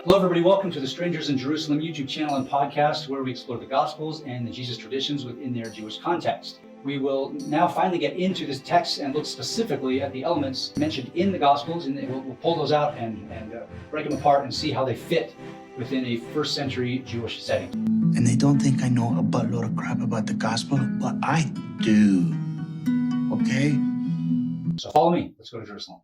Hello, everybody. Welcome to the Strangers in Jerusalem YouTube channel and podcast, where we explore the Gospels and the Jesus traditions within their Jewish context. We will now finally get into this text and look specifically at the elements mentioned in the Gospels, and we'll pull those out and break them apart and see how they fit within a first century Jewish setting. And they don't think I know a buttload of crap about the Gospel, but I do. Okay? So follow me. Let's go to Jerusalem.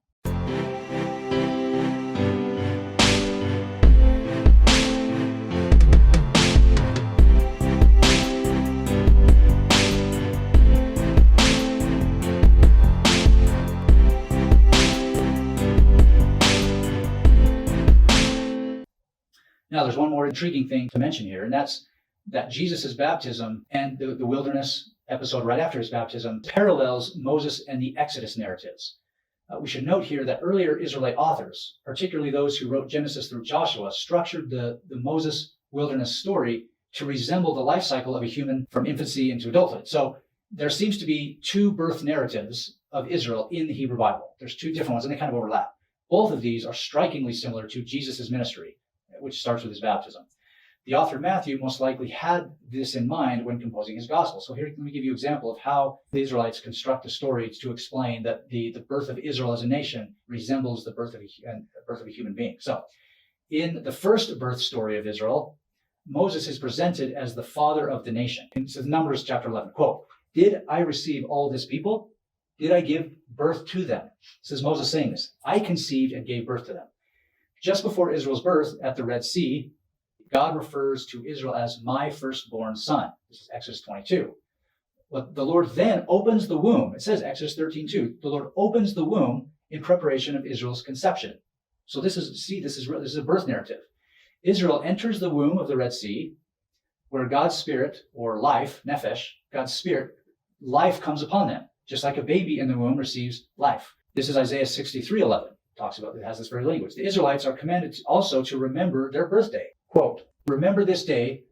Now, there's one more intriguing thing to mention here, and that's that Jesus' baptism and the wilderness episode right after his baptism parallels Moses and the Exodus narratives. We should note here that earlier Israelite authors, particularly those who wrote Genesis through Joshua, structured the Moses wilderness story to resemble the life cycle of a human from infancy into adulthood. So there seems to be two birth narratives of Israel in the Hebrew Bible. There's two different ones, and they kind of overlap. Both of these are strikingly similar to Jesus' ministry, which starts with his baptism. The author Matthew most likely had this in mind when composing his gospel. So here, let me give you an example of how the Israelites construct a story to explain that the birth of Israel as a nation resembles the birth of a human being. So in the first birth story of Israel, Moses is presented as the father of the nation. And so Numbers chapter 11, quote, "Did I receive all this people? Did I give birth to them?" This is Moses saying this. "I conceived and gave birth to them." Just before Israel's birth at the Red Sea, God refers to Israel as my firstborn son. This is Exodus 22. But the Lord then opens the womb. It says Exodus 13:2. The Lord opens the womb in preparation of Israel's conception. So this is a birth narrative. Israel enters the womb of the Red Sea, where God's spirit, or life, nephesh, God's spirit, life comes upon them, just like a baby in the womb receives life. This is Isaiah 63:11. Talks about it, has this very language. The Israelites are commanded also to remember their birthday. Quote, "Remember this day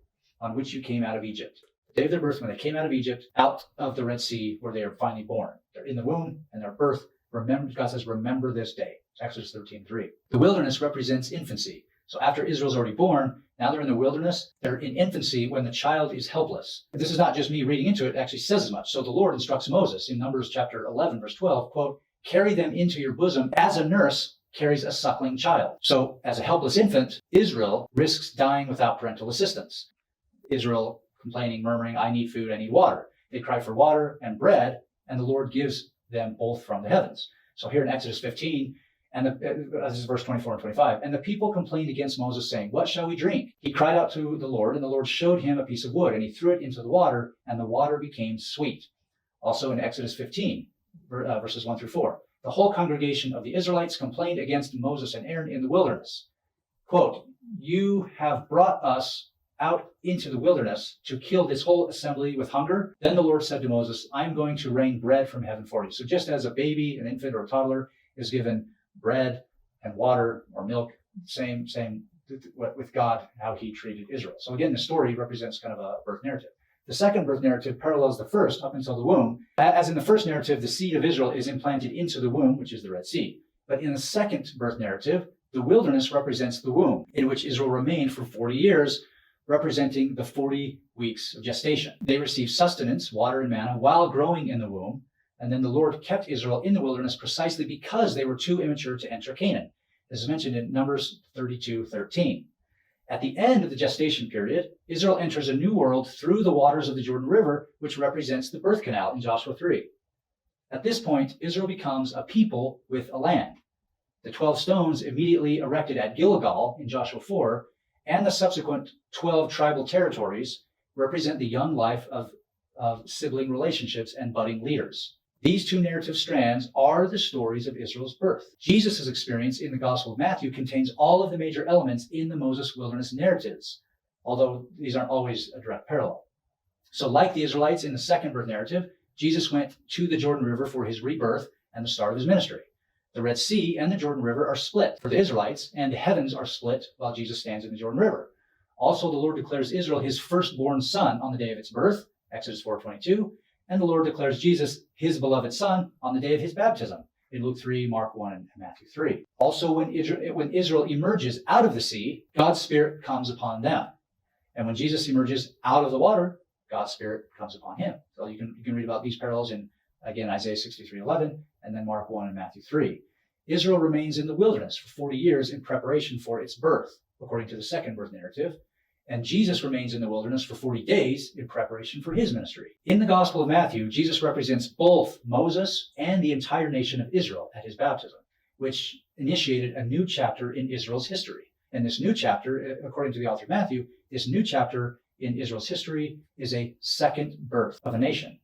on which you came out of Egypt." The day of their birth, when they came out of Egypt, out of the Red Sea, where they are finally born. They're in the womb and their birth. Remember, God says, remember this day. It's Exodus 13:3. The wilderness represents infancy. So after Israel's already born, now they're in the wilderness. They're in infancy when the child is helpless. This is not just me reading into it. It actually says as much. So the Lord instructs Moses in Numbers chapter 11, verse 12, quote, "Carry them into your bosom as a nurse carries a suckling child." So as a helpless infant, Israel risks dying without parental assistance. Israel complaining, murmuring, "I need food, I need water." They cry for water and bread, and the Lord gives them both from the heavens. So here in Exodus 15, this is verse 24 and 25, "And the people complained against Moses, saying, 'What shall we drink?' He cried out to the Lord, and the Lord showed him a piece of wood, and he threw it into the water, and the water became sweet." Also in Exodus 15, verses 1 through 4. "The whole congregation of the Israelites complained against Moses and Aaron in the wilderness." Quote, "You have brought us out into the wilderness to kill this whole assembly with hunger." Then the Lord said to Moses, "I'm going to rain bread from heaven for you." So just as a baby, an infant, or a toddler is given bread and water or milk, same with God, how he treated Israel. So again, the story represents kind of a birth narrative. The second birth narrative parallels the first up until the womb. As in the first narrative, the seed of Israel is implanted into the womb, which is the Red Sea. But in the second birth narrative, the wilderness represents the womb, in which Israel remained for 40 years, representing the 40 weeks of gestation. They received sustenance, water and manna, while growing in the womb. And then the Lord kept Israel in the wilderness precisely because they were too immature to enter Canaan. This is mentioned in Numbers 32:13. At the end of the gestation period, Israel enters a new world through the waters of the Jordan River, which represents the birth canal in Joshua 3. At this point, Israel becomes a people with a land. The 12 stones immediately erected at Gilgal in Joshua 4, and the subsequent 12 tribal territories represent the young life of sibling relationships and budding leaders. These two narrative strands are the stories of Israel's birth. Jesus' experience in the Gospel of Matthew contains all of the major elements in the Moses wilderness narratives, although these aren't always a direct parallel. So like the Israelites in the second birth narrative, Jesus went to the Jordan River for his rebirth and the start of his ministry. The Red Sea and the Jordan River are split for the Israelites, and the heavens are split while Jesus stands in the Jordan River. Also, the Lord declares Israel his firstborn son on the day of its birth, Exodus 4:22, and the Lord declares Jesus his beloved son on the day of his baptism, in Luke 3, Mark 1, and Matthew 3. Also, when Israel emerges out of the sea, God's Spirit comes upon them. And when Jesus emerges out of the water, God's Spirit comes upon him. So you can read about these parallels in, again, Isaiah 63:11, and then Mark 1 and Matthew 3. Israel remains in the wilderness for 40 years in preparation for its birth, according to the second birth narrative. And Jesus remains in the wilderness for 40 days in preparation for his ministry. In the Gospel of Matthew, Jesus represents both Moses and the entire nation of Israel at his baptism, which initiated a new chapter in Israel's history. And this new chapter, according to the author of Matthew, this new chapter in Israel's history is a second birth of a nation.